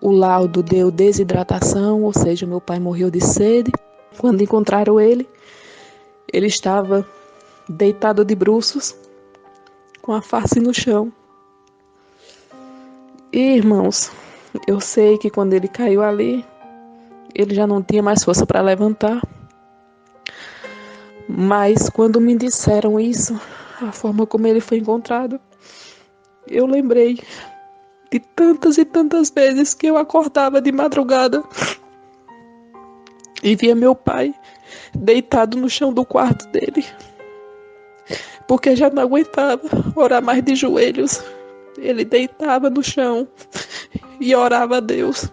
O laudo deu desidratação, ou seja, meu pai morreu de sede. Quando encontraram ele, ele estava deitado de bruços, com a face no chão. E, irmãos, eu sei que quando ele caiu ali, ele já não tinha mais força para levantar. Mas quando me disseram isso, a forma como ele foi encontrado, eu lembrei de tantas e tantas vezes que eu acordava de madrugada e via meu pai deitado no chão do quarto dele, porque já não aguentava orar mais de joelhos. Ele deitava no chão e orava a Deus.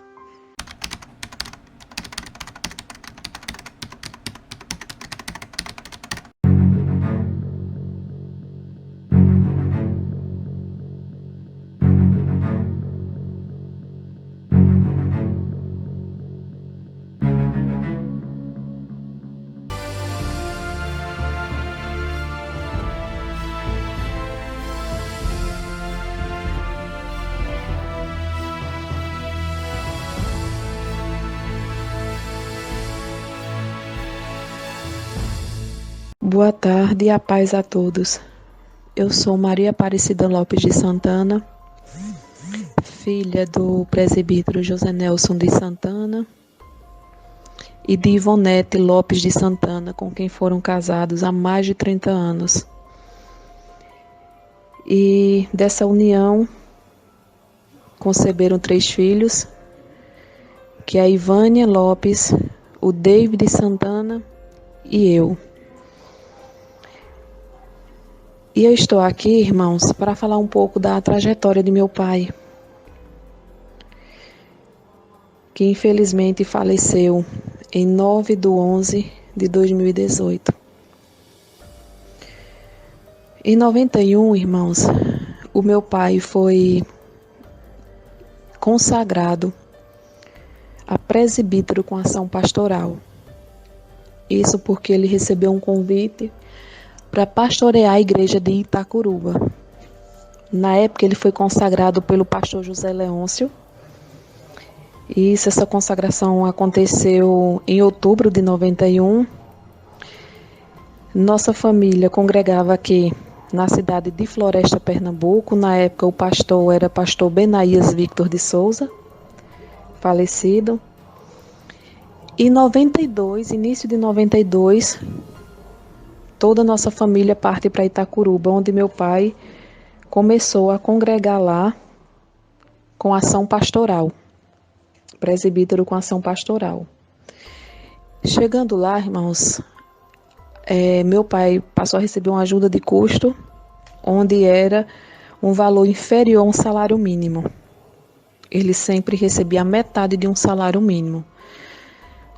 Boa tarde e a paz a todos. Eu sou Maria Aparecida Lopes de Santana, filha do presbítero José Nelson de Santana e de Ivonete Lopes de Santana, com quem foram casados há mais de 30 anos. E dessa união conceberam 3 filhos, que é a Ivânia Lopes, o David Santana e eu. E eu estou aqui, irmãos, para falar um pouco da trajetória de meu pai, que infelizmente faleceu em 9/11/2018. Em 91, irmãos, o meu pai foi consagrado a presbítero com ação pastoral. Isso porque ele recebeu um convite para pastorear a igreja de Itacuruba. Na época ele foi consagrado pelo pastor José Leôncio. Essa consagração aconteceu em outubro de 91. Nossa família congregava aqui na cidade de Floresta, Pernambuco. Na época o pastor era pastor Benaías Victor de Souza, falecido. Em 92, início de 92, toda a nossa família parte para Itacuruba, onde meu pai começou a congregar lá com ação pastoral, presbítero com ação pastoral. Chegando lá, irmãos, meu pai passou a receber uma ajuda de custo, onde era um valor inferior a um salário mínimo. Ele sempre recebia a metade de um salário mínimo.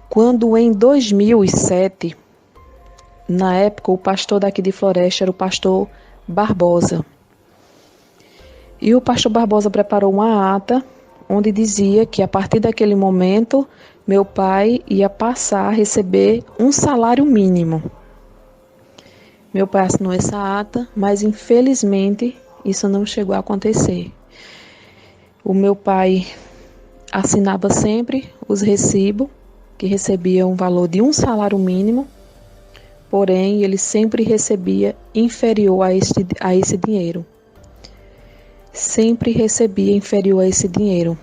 Quando em 2007, na época, o pastor daqui de Floresta era o pastor Barbosa. E o pastor Barbosa preparou uma ata onde dizia que a partir daquele momento, meu pai ia passar a receber um salário mínimo. Meu pai assinou essa ata, mas infelizmente isso não chegou a acontecer. O meu pai assinava sempre os recibos, que recebiam um valor de um salário mínimo, porém ele sempre recebia inferior a esse dinheiro. Sempre recebia inferior a esse dinheiro.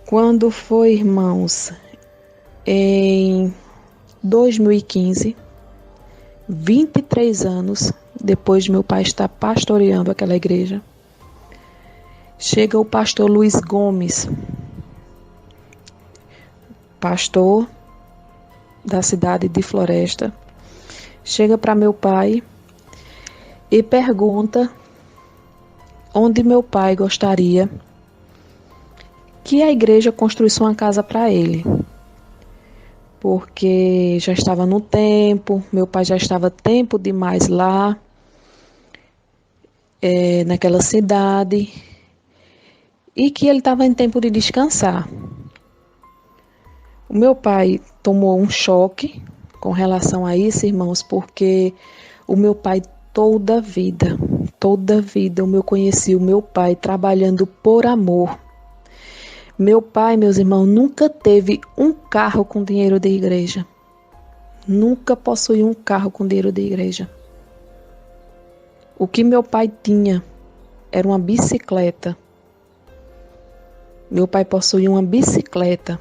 Quando foi, irmãos, em 2015, 23 anos depois de meu pai estar pastoreando aquela igreja, chega o pastor Luiz Gomes, pastor da cidade de Floresta, chega para meu pai e pergunta onde meu pai gostaria que a igreja construísse uma casa para ele, porque já estava no tempo, meu pai já estava tempo demais lá, naquela cidade, e que ele estava em tempo de descansar. O meu pai tomou um choque com relação a isso, irmãos, porque o meu pai toda a vida, toda a vida eu conheci o meu pai trabalhando por amor. Meu pai, meus irmãos, nunca teve um carro com dinheiro de igreja. Nunca possuiu um carro com dinheiro de igreja. O que meu pai tinha era uma bicicleta. Meu pai possuía uma bicicleta.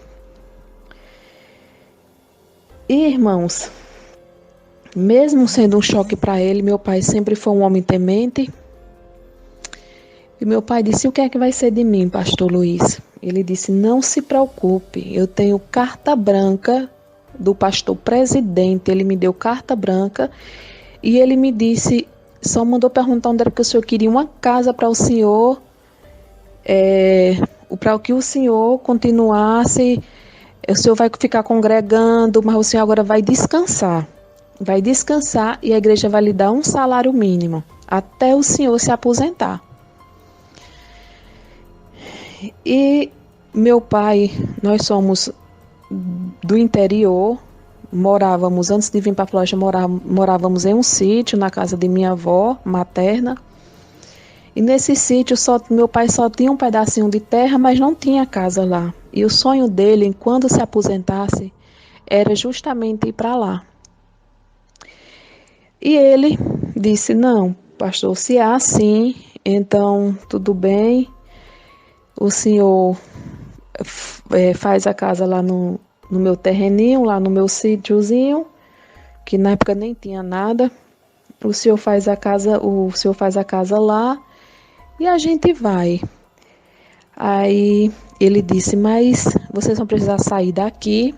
E, irmãos, mesmo sendo um choque para ele, meu pai sempre foi um homem temente. E meu pai disse: o que é que vai ser de mim, pastor Luiz? Ele disse: não se preocupe, eu tenho carta branca do pastor presidente. Ele me deu carta branca e ele me disse, só mandou perguntar onde era que o senhor queria uma casa para o senhor, para que o senhor continuasse. O senhor vai ficar congregando, mas o senhor agora vai descansar. Vai descansar e a igreja vai lhe dar um salário mínimo até o senhor se aposentar. E meu pai, nós somos do interior, morávamos, antes de vir para a Floresta, morávamos em um sítio, na casa de minha avó materna. E nesse sítio, meu pai só tinha um pedacinho de terra, mas não tinha casa lá. E o sonho dele, quando se aposentasse, era justamente ir para lá. E ele disse: não, pastor, se é assim, então tudo bem, o senhor faz a casa lá no meu terreninho, lá no meu sítiozinho, que na época nem tinha nada. O senhor faz a casa lá e a gente vai. Aí ele disse: mas vocês vão precisar sair daqui.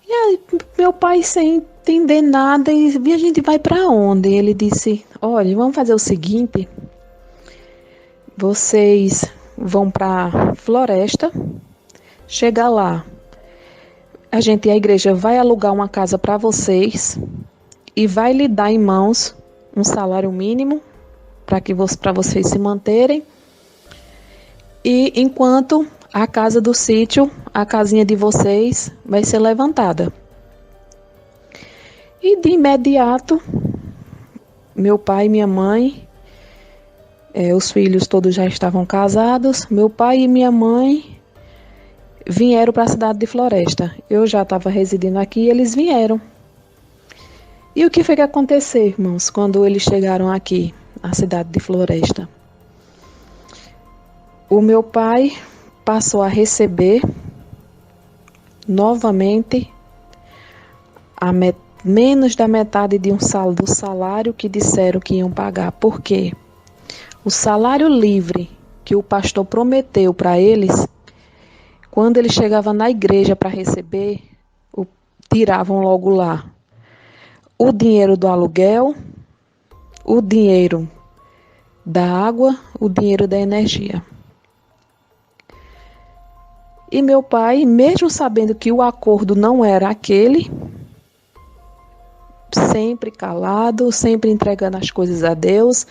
E aí meu pai, sem entender nada, e a gente vai para onde? Ele disse: olha, vamos fazer o seguinte, vocês vão para Floresta, chegar lá, a igreja vai alugar uma casa para vocês e vai lhe dar em mãos um salário mínimo para vocês se manterem. E enquanto a casa do sítio, a casinha de vocês, vai ser levantada. E de imediato, meu pai e minha mãe, os filhos todos já estavam casados, meu pai e minha mãe vieram para a cidade de Floresta. Eu já estava residindo aqui e eles vieram. E o que foi que aconteceu, irmãos, quando eles chegaram aqui, na cidade de Floresta? O meu pai passou a receber novamente menos da metade do salário que disseram que iam pagar. Por quê? O salário livre que o pastor prometeu para eles, quando ele chegava na igreja para receber, tiravam logo lá o dinheiro do aluguel, o dinheiro da água, o dinheiro da energia. E meu pai, mesmo sabendo que o acordo não era aquele, sempre calado, sempre entregando as coisas a Deus,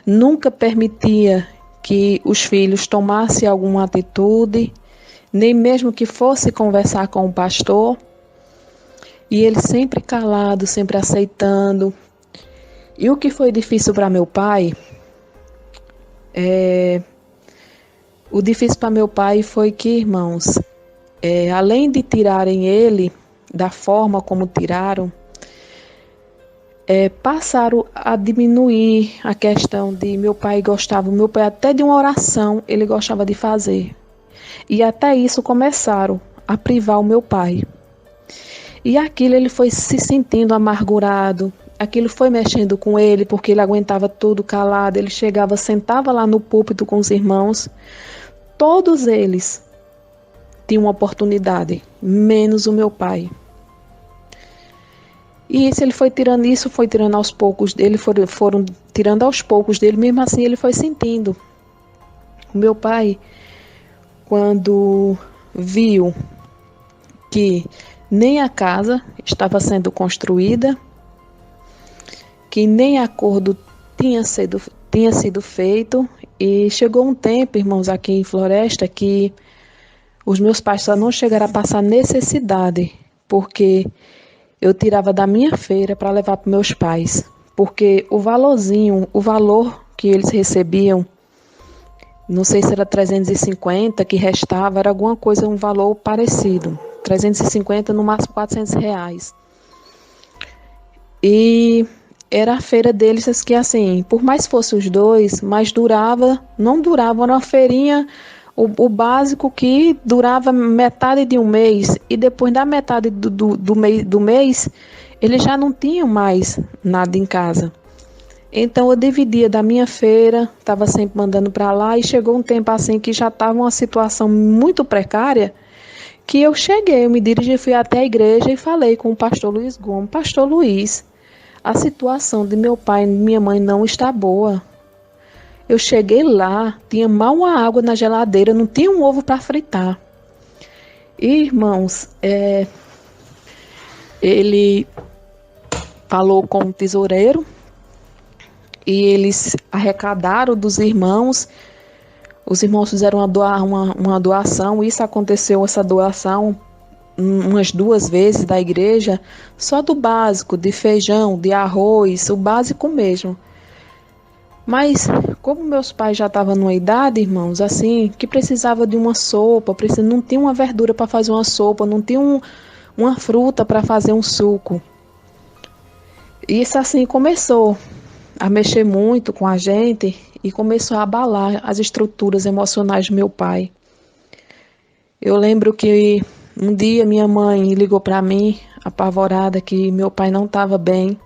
nunca permitia que os filhos tomassem alguma atitude, nem mesmo que fosse conversar com o pastor. E ele sempre calado, sempre aceitando. E o que foi difícil para meu pai, o difícil para meu pai foi que, irmãos, além de tirarem ele da forma como tiraram, passaram a diminuir a questão de meu pai até de uma oração ele gostava de fazer. E até isso começaram a privar o meu pai. E aquilo ele foi se sentindo amargurado, aquilo foi mexendo com ele, porque ele aguentava tudo calado, ele chegava, sentava lá no púlpito com os irmãos, todos eles tinham uma oportunidade, menos o meu pai. E isso ele foi tirando aos poucos dele, foram tirando aos poucos dele, mesmo assim ele foi sentindo. O meu pai, quando viu que nem a casa estava sendo construída, que nem acordo tinha sido feito, e chegou um tempo, irmãos, aqui em Floresta, que os meus pais só não chegaram a passar necessidade, porque eu tirava da minha feira para levar para meus pais, porque o valor que eles recebiam, não sei se era 350 que restava, era alguma coisa, um valor parecido, 350 no máximo R$ 400. E era a feira deles que, assim, por mais fosse os dois, mas não durava, era uma feirinha, o básico que durava metade de um mês, e depois da metade do mês, eles já não tinham mais nada em casa. Então eu dividia da minha feira, estava sempre mandando para lá, e chegou um tempo assim que já estava uma situação muito precária, que eu me dirigi, fui até a igreja e falei com o pastor Luiz Gomes: Pastor Luiz, a situação de meu pai e minha mãe não está boa. Eu cheguei lá, tinha mal uma água na geladeira, não tinha um ovo para fritar. E, irmãos, ele falou com o tesoureiro e eles arrecadaram dos irmãos. Os irmãos fizeram uma doação. Isso aconteceu, essa doação, umas 2 vezes da igreja, só do básico, de feijão, de arroz, o básico mesmo. Mas, como meus pais já estavam numa idade, irmãos, assim, que precisava de uma sopa, não tinha uma verdura para fazer uma sopa, não tinha uma fruta para fazer um suco. E isso assim começou a mexer muito com a gente e começou a abalar as estruturas emocionais do meu pai. Eu lembro que um dia minha mãe ligou para mim, apavorada, que meu pai não estava bem.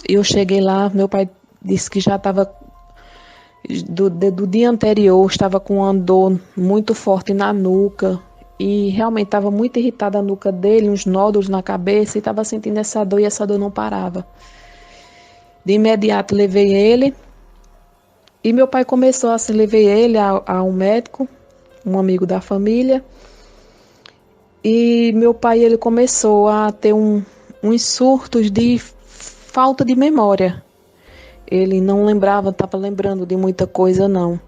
Eu cheguei lá, meu pai disse que já estava, do dia anterior, estava com uma dor muito forte na nuca. E realmente estava muito irritada a nuca dele, uns nódulos na cabeça, e estava sentindo essa dor e essa dor não parava. De imediato levei ele, e meu pai começou assim, levei ele a um médico, um amigo da família. E meu pai, ele começou a ter uns surtos de falta de memória. Ele não lembrava, estava lembrando de muita coisa, não.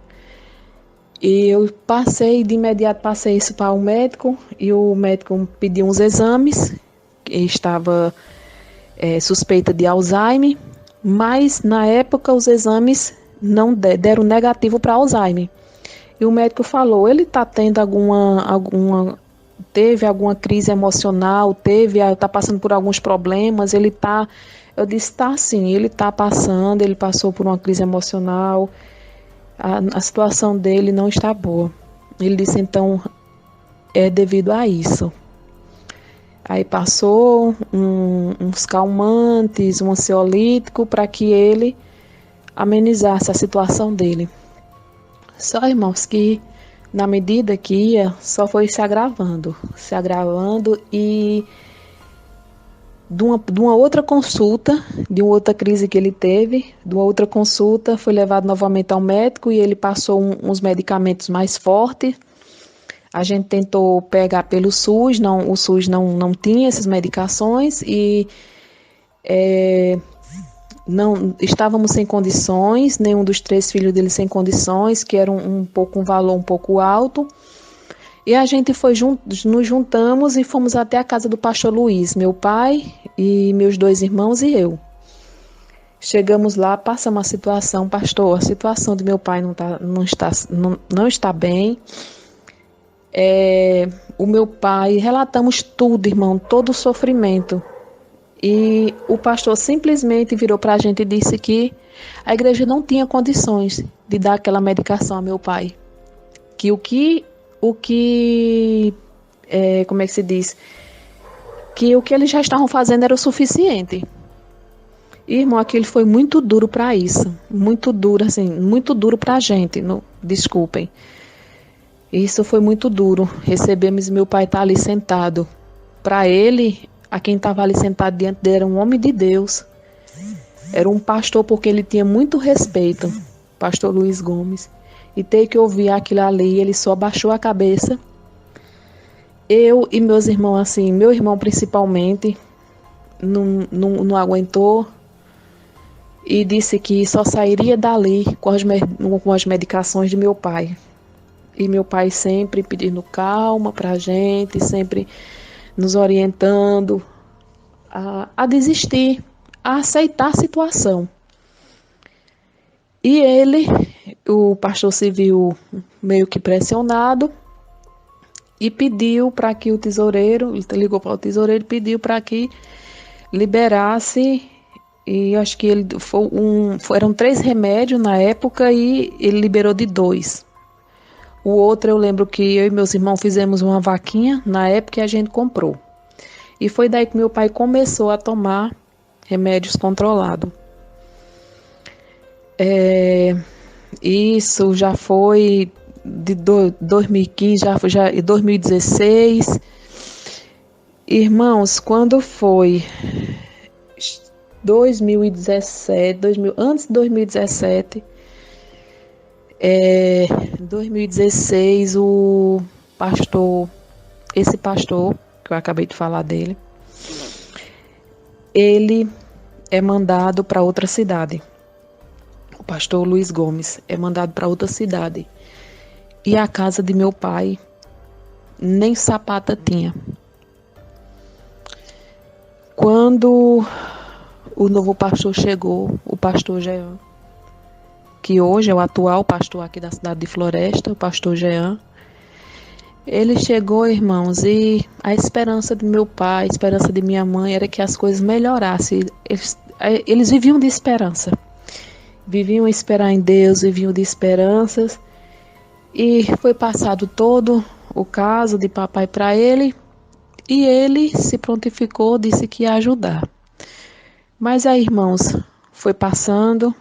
E eu de imediato passei isso para o médico, e o médico pediu uns exames, que estava suspeita de Alzheimer, mas na época os exames não deram negativo para Alzheimer. E o médico falou: ele está tendo teve alguma crise emocional, está passando por alguns problemas, eu disse: tá sim, ele passou por uma crise emocional, a situação dele não está boa. Ele disse: então é devido a isso. Aí passou uns calmantes, um ansiolítico, para que ele amenizasse a situação dele. Só, irmãos, que na medida que ia, só foi se agravando, e de uma outra consulta, de uma outra crise que ele teve, de uma outra consulta, foi levado novamente ao médico e ele passou uns medicamentos mais fortes. A gente tentou pegar pelo SUS, o SUS não tinha essas medicações e não estávamos sem condições, nenhum dos 3 filhos dele sem condições, que era um valor um pouco alto. E a gente nos juntamos e fomos até a casa do pastor Luiz, meu pai e meus 2 irmãos e eu. Chegamos lá, passamos a situação: pastor, a situação de meu pai não está bem. O meu pai, relatamos tudo, irmão, todo o sofrimento. E o pastor simplesmente virou para a gente e disse que a igreja não tinha condições de dar aquela medicação a meu pai. Que como é que se diz? Que o que eles já estavam fazendo era o suficiente. E, irmão, aquilo foi muito duro para isso. Muito duro, assim, muito duro para a gente. Desculpem. Isso foi muito duro. Recebemos, meu pai tá ali sentado. Para ele, a quem estava ali sentado diante dele era um homem de Deus. Era um pastor, porque ele tinha muito respeito, pastor Luiz Gomes. E ter que ouvir aquilo ali, ele só baixou a cabeça. Eu e meus irmãos, assim, meu irmão principalmente, não aguentou e disse que só sairia dali com as medicações de meu pai. E meu pai sempre pedindo calma para a gente, sempre nos orientando a desistir, a aceitar a situação. E o pastor se viu meio que pressionado e pediu para que o tesoureiro, ele ligou para o tesoureiro e pediu para que liberasse, e acho que eram 3 remédios na época e ele liberou de 2. O outro eu lembro que eu e meus irmãos fizemos uma vaquinha na época e a gente comprou. E foi daí que meu pai começou a tomar remédios controlados. Isso já foi de 2015, já em 2016. Irmãos, quando foi 2017, antes de 2017, 2016, esse pastor, que eu acabei de falar dele, ele é mandado para outra cidade. O pastor Luiz Gomes é mandado para outra cidade. E a casa de meu pai nem sapata tinha. Quando o novo pastor chegou, o pastor Jean, que hoje é o atual pastor aqui da cidade de Floresta, o pastor Jean, ele chegou, irmãos, e a esperança de meu pai, a esperança de minha mãe era que as coisas melhorassem. Eles viviam de esperança. Viviam a esperar em Deus, viviam de esperanças. E foi passado todo o caso de papai para ele. E ele se prontificou, disse que ia ajudar. Mas aí, irmãos, foi passando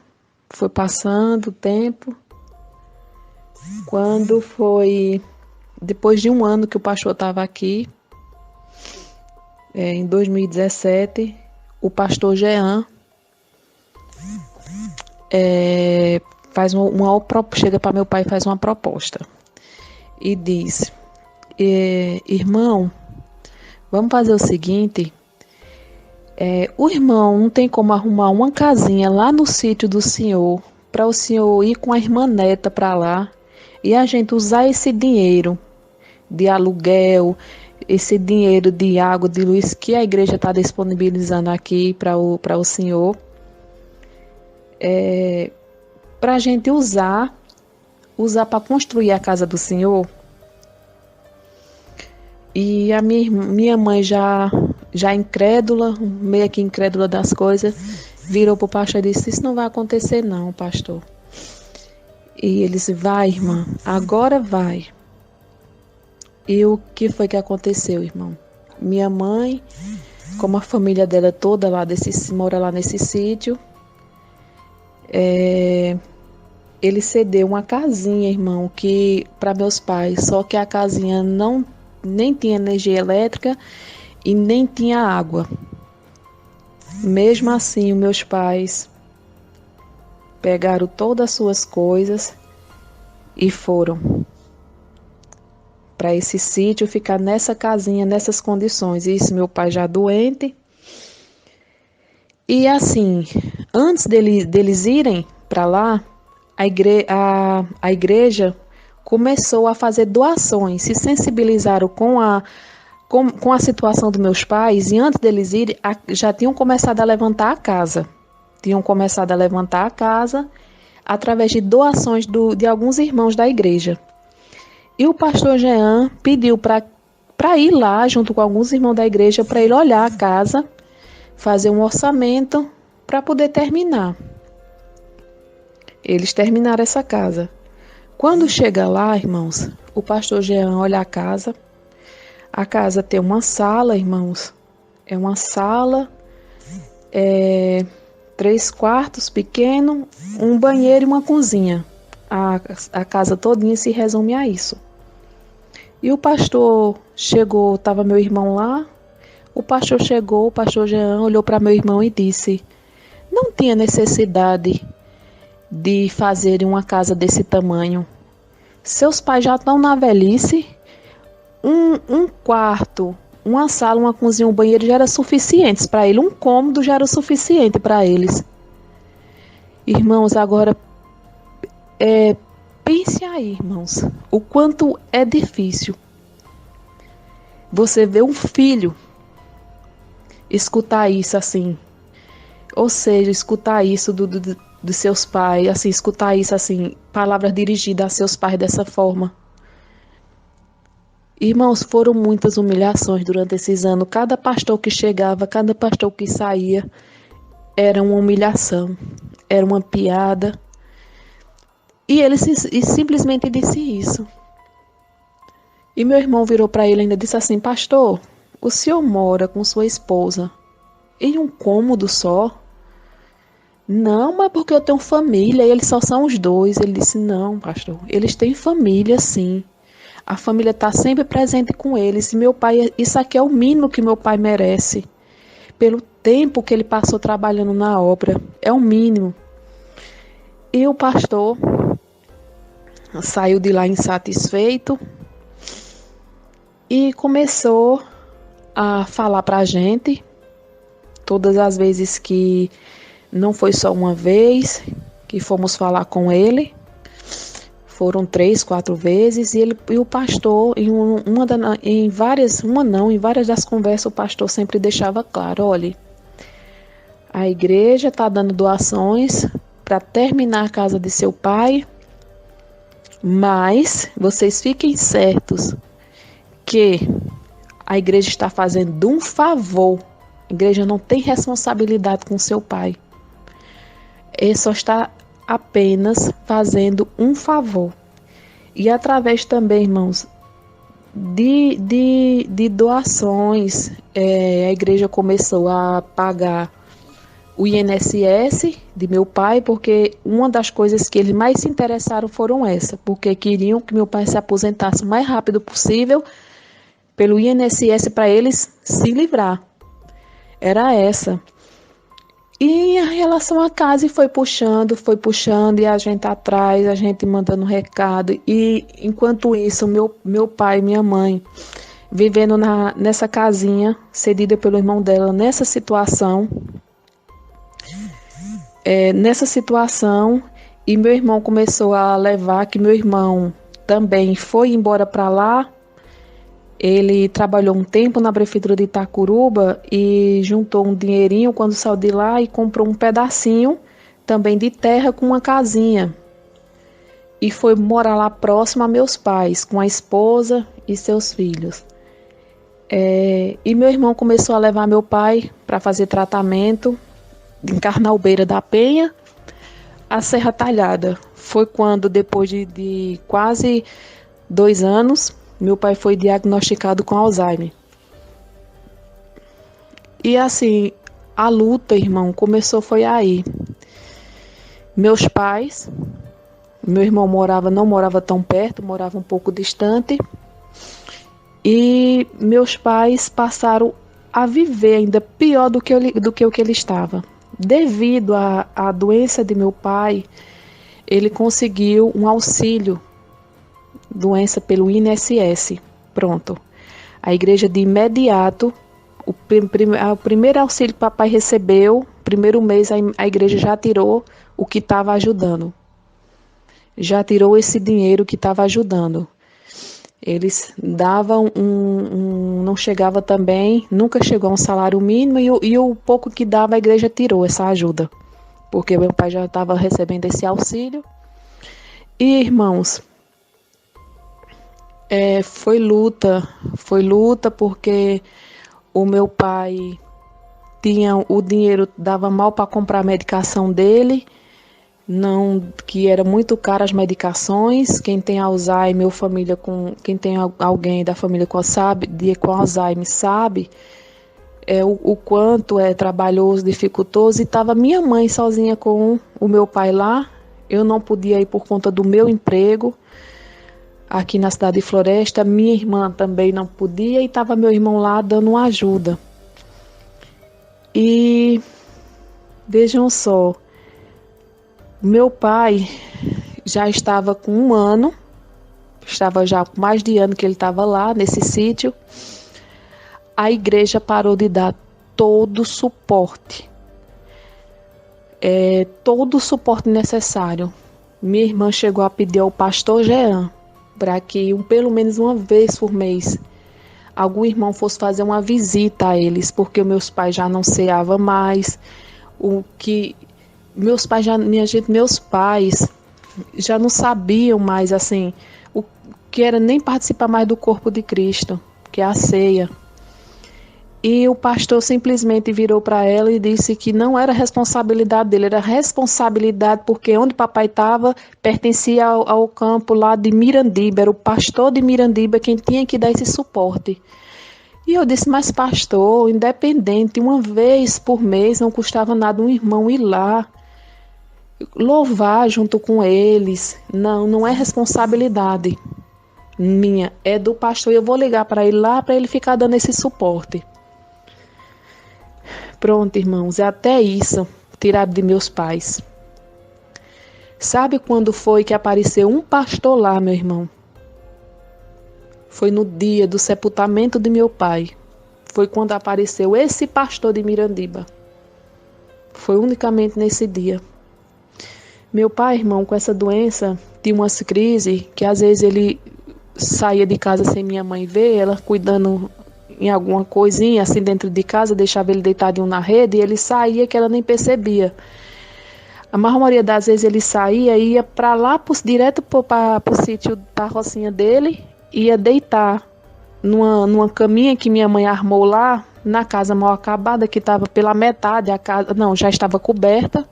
o tempo. Quando foi depois de um ano que o pastor estava aqui, em 2017, o pastor Jean chega para meu pai e faz uma proposta. E diz: irmão, vamos fazer o seguinte, o irmão não tem como arrumar uma casinha lá no sítio do senhor, para o senhor ir com a irmã Neta para lá, e a gente usar esse dinheiro de aluguel, esse dinheiro de água, de luz que a igreja está disponibilizando aqui para o senhor, para a gente usar para construir a casa do senhor. E a minha mãe já incrédula, meio que incrédula das coisas, virou para o pastor e disse: isso não vai acontecer não, pastor. E ele disse: vai, irmã, agora vai. E o que foi que aconteceu, irmão? Minha mãe, como a família dela toda mora lá nesse sítio, ele cedeu uma casinha, irmão, que para meus pais, só que a casinha nem tinha energia elétrica e nem tinha água. Mesmo assim, os meus pais pegaram todas as suas coisas e foram para esse sítio, ficar nessa casinha, nessas condições. Isso, meu pai já doente. E assim, antes deles irem para lá, a igreja começou a fazer doações, se sensibilizaram com a situação dos meus pais, e antes deles irem, já tinham começado a levantar a casa. Através de doações de alguns irmãos da igreja. E o pastor Jean pediu para ir lá, junto com alguns irmãos da igreja, para ele olhar a casa, fazer um orçamento para poder terminar. Eles terminaram essa casa. Quando chega lá, irmãos, o pastor Jean olha a casa. A casa tem uma sala, irmãos. É uma sala, 3 quartos pequenos, um banheiro e uma cozinha. A casa todinha se resume a isso. E o pastor chegou, estava meu irmão lá. O pastor chegou, o pastor Jean olhou para meu irmão e disse: não tinha necessidade de fazerem uma casa desse tamanho. Seus pais já estão na velhice. Um quarto, uma sala, uma cozinha, um banheiro já era suficientes para ele. Um cômodo já era o suficiente para eles. Irmãos, agora pense aí, irmãos, o quanto é difícil você ver um filho escutar isso assim. Ou seja, escutar isso dos seus pais, assim, escutar isso, assim, palavras dirigidas a seus pais dessa forma. Irmãos, foram muitas humilhações durante esses anos. Cada pastor que chegava, cada pastor que saía, era uma humilhação, era uma piada. E ele simplesmente disse isso. E meu irmão virou para ele e ainda disse assim: pastor, o senhor mora com sua esposa em um cômodo só? Não, mas porque eu tenho família e eles só são os dois. Ele disse: não, pastor, eles têm família sim. A família está sempre presente com eles. E meu pai, isso aqui é o mínimo que meu pai merece. Pelo tempo que ele passou trabalhando na obra. É o mínimo. E o pastor saiu de lá insatisfeito e começou a falar para a gente, todas as vezes que não foi só uma vez que fomos falar com ele, foram 3, 4 vezes, e o pastor, em várias das conversas, o pastor sempre deixava claro: olha, a igreja está dando doações para terminar a casa de seu pai, mas vocês fiquem certos que a igreja está fazendo um favor. A igreja não tem responsabilidade com seu pai. Ele só está apenas fazendo um favor. E através também, irmãos, de doações, a igreja começou a pagar o INSS de meu pai, porque uma das coisas que eles mais se interessaram foram essa, porque queriam que meu pai se aposentasse o mais rápido possível pelo INSS para eles se livrar. Era essa. E a relação à casa foi puxando, e a gente atrás, a gente mandando recado. E enquanto isso, meu pai e minha mãe vivendo nessa casinha, cedida pelo irmão dela, nessa situação, e meu irmão começou a levar, que meu irmão também foi embora para lá. Ele trabalhou um tempo na prefeitura de Itacuruba e juntou um dinheirinho quando saiu de lá e comprou um pedacinho também de terra com uma casinha. E foi morar lá próximo a meus pais, com a esposa e seus filhos. E meu irmão começou a levar meu pai para fazer tratamento em Carnalbeira da Penha, a Serra Talhada. Foi quando, depois de quase 2 anos, meu pai foi diagnosticado com Alzheimer. E assim, a luta, irmão, começou foi aí. Meus pais, meu irmão não morava tão perto, morava um pouco distante. E meus pais passaram a viver ainda pior do que o que ele estava. Devido à doença de meu pai, ele conseguiu um auxílio doença pelo INSS. Pronto. A igreja de imediato, o primeiro auxílio que o papai recebeu, primeiro mês a igreja já tirou o que estava ajudando. Já tirou esse dinheiro que estava ajudando. Eles davam não chegava também, nunca chegou a um salário mínimo e o pouco que dava a igreja tirou essa ajuda. Porque meu pai já estava recebendo esse auxílio. E irmãos, foi luta porque o meu pai tinha o dinheiro, dava mal para comprar a medicação dele, não, que era muito caro as medicações. Quem tem Alzheimer, quem tem alguém da família com Alzheimer sabe o quanto é trabalhoso, dificultoso, e estava minha mãe sozinha com o meu pai lá. Eu não podia ir por conta do meu emprego aqui na cidade de Floresta, minha irmã também não podia e estava meu irmão lá dando uma ajuda. E vejam só, meu pai já estava com 1 ano, estava já com mais de ano que ele estava lá nesse sítio. A igreja parou de dar todo o suporte, todo o suporte necessário. Minha irmã chegou a pedir ao pastor Jean para que pelo menos uma vez por mês algum irmão fosse fazer uma visita a eles, porque meus pais já não ceavam mais, o que meus pais já não sabiam mais assim o que era nem participar mais do corpo de Cristo, que é a ceia. E o pastor simplesmente virou para ela e disse que não era responsabilidade dele, era responsabilidade porque onde papai estava pertencia ao campo lá de Mirandiba, era o pastor de Mirandiba quem tinha que dar esse suporte. E eu disse, mas pastor, independente, uma vez por mês não custava nada um irmão ir lá, louvar junto com eles. Não, não é responsabilidade minha, é do pastor. Eu vou ligar para ele lá para ele ficar dando esse suporte. Pronto, irmãos, é até isso tirado de meus pais. Sabe quando foi que apareceu um pastor lá, meu irmão? Foi no dia do sepultamento de meu pai. Foi quando apareceu esse pastor de Mirandiba. Foi unicamente nesse dia. Meu pai, irmão, com essa doença, tinha umas crises que às vezes ele saía de casa sem minha mãe ver, ela cuidando em alguma coisinha assim dentro de casa, deixava ele deitadinho na rede e ele saía que ela nem percebia. A maioria das vezes ele saía e ia para lá, direto para o sítio da rocinha dele, ia deitar numa caminha que minha mãe armou lá, na casa mal acabada, que estava pela metade, a casa não, já estava coberta,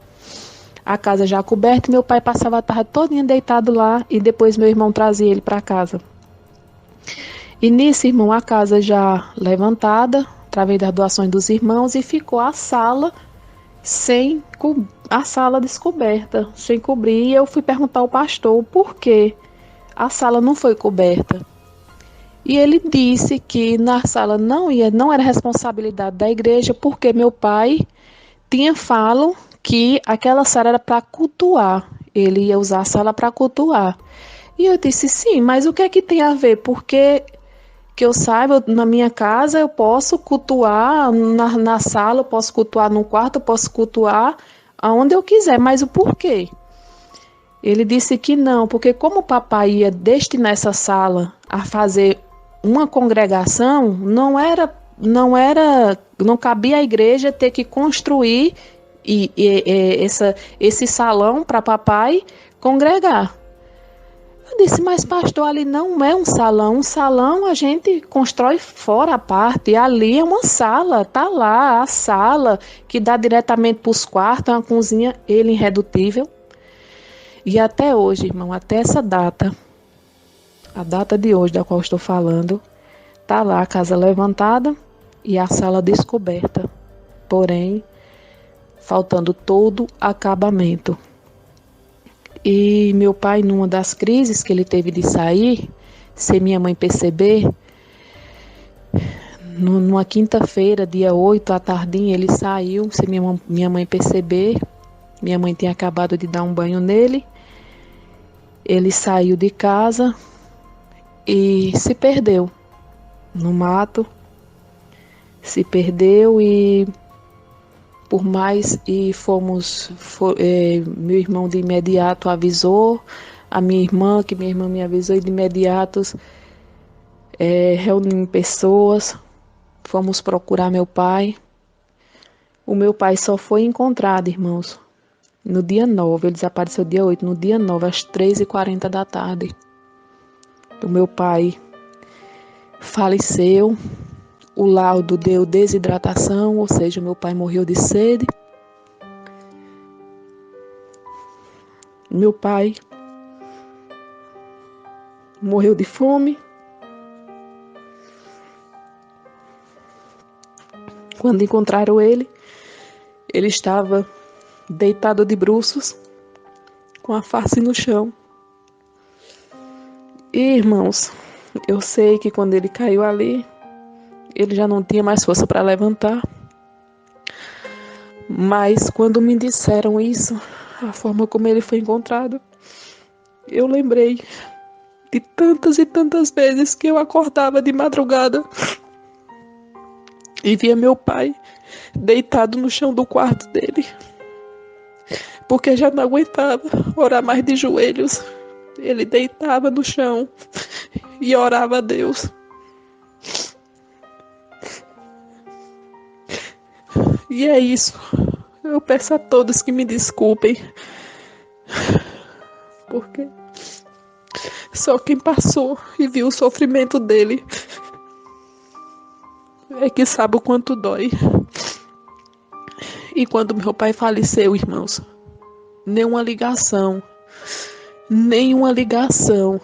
a casa já coberta, e meu pai passava a tarde todinha deitado lá, e depois meu irmão trazia ele para casa. E nisso, irmão, a casa já levantada, através das doações dos irmãos, e ficou a sala a sala descoberta, sem cobrir. E eu fui perguntar ao pastor por que a sala não foi coberta. E ele disse que na sala não era responsabilidade da igreja, porque meu pai tinha falado que aquela sala era para cultuar. Ele ia usar a sala para cultuar. E eu disse, sim, mas o que é que tem a ver? Porque que eu saiba, na minha casa eu posso cultuar na sala, eu posso cultuar no quarto, eu posso cultuar aonde eu quiser, mas o porquê? Ele disse que não, porque como o papai ia destinar essa sala a fazer uma congregação, não cabia à igreja ter que construir esse salão para papai congregar. Eu disse, mas pastor, ali não é um salão a gente constrói fora a parte, ali é uma sala, tá lá a sala que dá diretamente para os quartos, uma cozinha, ele irredutível. E até hoje, irmão, até essa data, a data de hoje da qual estou falando, tá lá a casa levantada e a sala descoberta, porém, faltando todo acabamento. E meu pai, numa das crises que ele teve de sair, sem minha mãe perceber, numa quinta-feira, dia 8, à tardinha, ele saiu, sem minha mãe perceber. Minha mãe tinha acabado de dar um banho nele. Ele saiu de casa e se perdeu no mato. Se perdeu e por mais e meu irmão de imediato avisou a minha irmã, que minha irmã me avisou, e de imediato reunimos pessoas, fomos procurar meu pai. O meu pai só foi encontrado, irmãos, no dia 9, ele desapareceu dia 8, no dia 9, às 3h40 da tarde. O meu pai faleceu, o laudo deu desidratação, ou seja, meu pai morreu de sede. Meu pai morreu de fome. Quando encontraram ele, ele estava deitado de bruços, com a face no chão. E, irmãos, eu sei que quando ele caiu ali, ele já não tinha mais força para levantar. Mas quando me disseram isso, a forma como ele foi encontrado, eu lembrei de tantas e tantas vezes que eu acordava de madrugada e via meu pai deitado no chão do quarto dele, porque já não aguentava orar mais de joelhos. Ele deitava no chão e orava a Deus. E é isso. Eu peço a todos que me desculpem, porque só quem passou e viu o sofrimento dele é que sabe o quanto dói. E quando meu pai faleceu, irmãos, nenhuma ligação, nenhuma ligação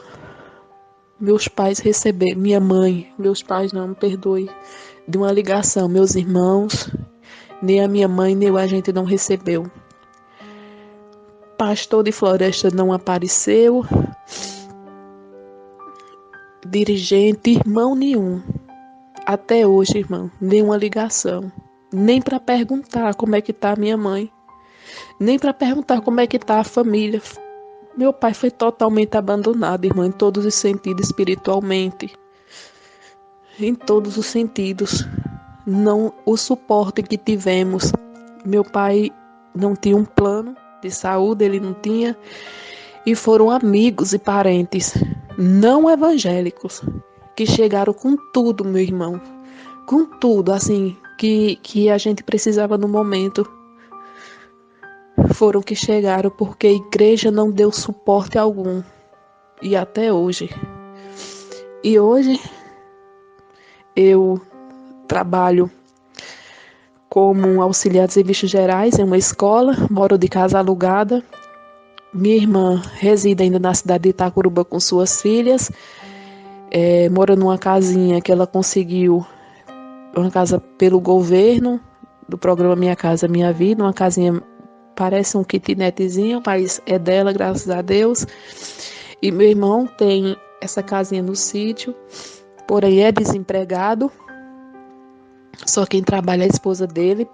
meus pais receberam, minha mãe, meus pais não, me perdoe, de uma ligação, meus irmãos, nem a minha mãe, nem a gente não recebeu. Pastor de floresta não apareceu, dirigente, irmão nenhum. Até hoje, irmão, nenhuma ligação. Nem para perguntar como é que tá a minha mãe. Nem para perguntar como é que tá a família. Meu pai foi totalmente abandonado, irmão, em todos os sentidos, espiritualmente. Em todos os sentidos. Não o suporte que tivemos. Meu pai não tinha um plano de saúde, ele não tinha. E foram amigos e parentes não evangélicos que chegaram com tudo, meu irmão. Com tudo, assim, que a gente precisava no momento. Foram que chegaram porque a igreja não deu suporte algum. E até hoje. E hoje eu trabalho como auxiliar de serviços gerais em uma escola, moro de casa alugada. Minha irmã reside ainda na cidade de Itacuruba com suas filhas. Mora numa casinha que ela conseguiu, uma casa pelo governo, do programa Minha Casa Minha Vida, uma casinha, parece um kitnetzinho, mas é dela, graças a Deus. E meu irmão tem essa casinha no sítio, porém é desempregado. Só quem trabalha é a esposa dele,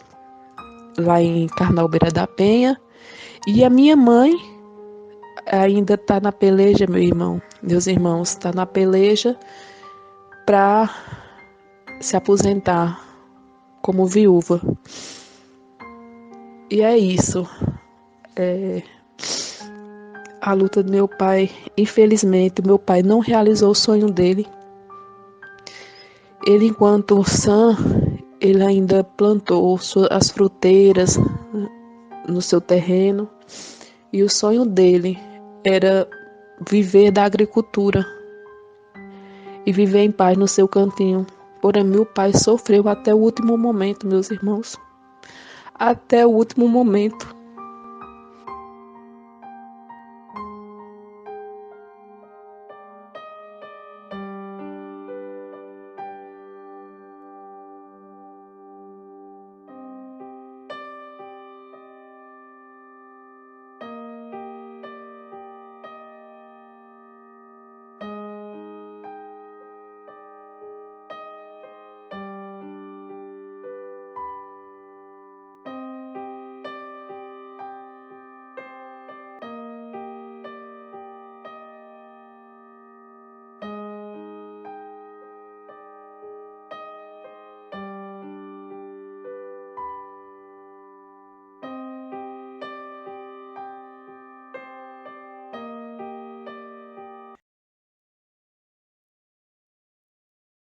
lá em Carnaubera da Penha. E a minha mãe ainda está na peleja, meu irmão, meus irmãos, está na peleja para se aposentar como viúva. E é isso. A luta do meu pai, infelizmente, meu pai não realizou o sonho dele. Ele, enquanto sã, ele ainda plantou as fruteiras no seu terreno. E o sonho dele era viver da agricultura e viver em paz no seu cantinho. Porém, meu pai sofreu até o último momento, meus irmãos. Até o último momento.